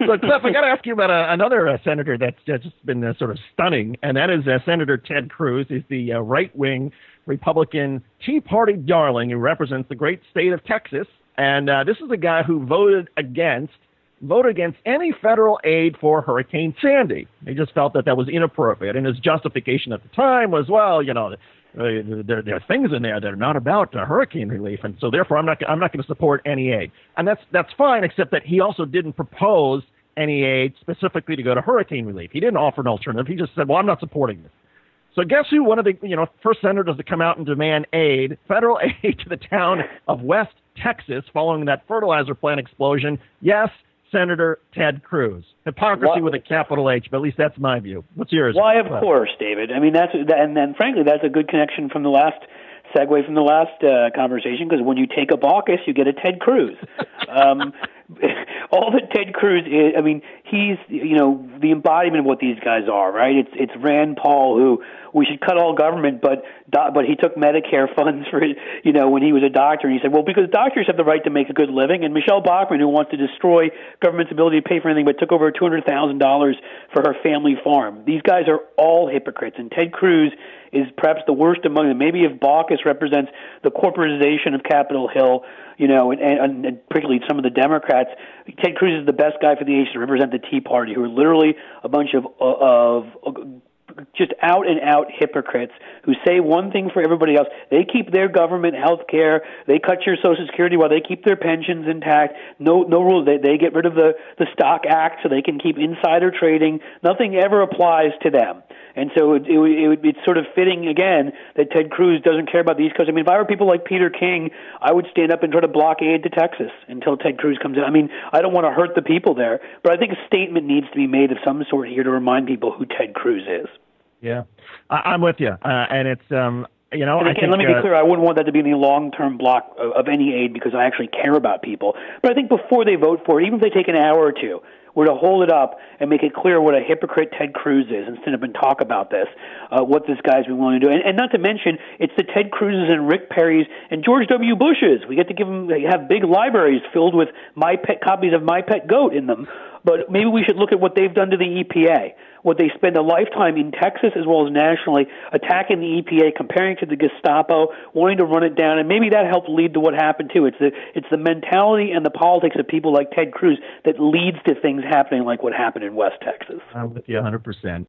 So, Cliff, I got to ask you about another senator that's just been sort of stunning, and that is Senator Ted Cruz. He's the right-wing Republican Tea Party darling who represents the great state of Texas. And this is a guy who voted against any federal aid for Hurricane Sandy. He just felt that was inappropriate. And his justification at the time was, well, there are things in there that are not about hurricane relief, and so therefore I'm not going to support any aid. And that's fine, except that he also didn't propose any aid specifically to go to hurricane relief. He didn't offer an alternative. He just said, well, I'm not supporting this. So guess who? One of the first senators to come out and demand federal aid to the town of West Texas following that fertilizer plant explosion. Yes, Senator Ted Cruz. Hypocrisy with a capital H, but at least that's my view. What's yours? Why, of course, David. I mean, and frankly, that's a good connection from the last segue from the last conversation, because when you take a Baucus, you get a Ted Cruz. All that Ted Cruz is, I mean, he's, the embodiment of what these guys are, right? It's Rand Paul, who we should cut all government, but he took Medicare funds for, when he was a doctor, and he said, well, because doctors have the right to make a good living, and Michelle Bachmann, who wants to destroy government's ability to pay for anything, but took over $200,000 for her family farm. These guys are all hypocrites, and Ted Cruz is perhaps the worst among them. Maybe if Baucus represents the corporatization of Capitol Hill, and particularly some of the Democrats, Ted Cruz is the best guy for the age to represent the Tea Party, who are literally a bunch of just out-and-out hypocrites who say one thing for everybody else. They keep their government health care. They cut your Social Security while they keep their pensions intact. No rules. They get rid of the Stock Act so they can keep insider trading. Nothing ever applies to them. And so it's sort of fitting, again, that Ted Cruz doesn't care about the East Coast. I mean, if I were people like Peter King, I would stand up and try to block aid to Texas until Ted Cruz comes in. I mean, I don't want to hurt the people there, but I think a statement needs to be made of some sort here to remind people who Ted Cruz is. Yeah, I'm with you. And it's, And again, let me be clear, I wouldn't want that to be any long-term block of any aid, because I actually care about people. But I think before they vote for it, even if they take an hour or two, we're to hold it up and make it clear what a hypocrite Ted Cruz is, and stand up and talk about this, what this guy's been willing to do. And not to mention, it's the Ted Cruzes and Rick Perrys and George W. Bushes. We get to have big libraries filled with copies of My Pet Goat in them. But maybe we should look at what they've done to the EPA, what they spend a lifetime in Texas as well as nationally attacking the EPA, comparing it to the Gestapo, wanting to run it down, and maybe that helped lead to what happened too. It's the mentality and the politics of people like Ted Cruz that leads to things happening like what happened in West Texas. I'm with you 100%.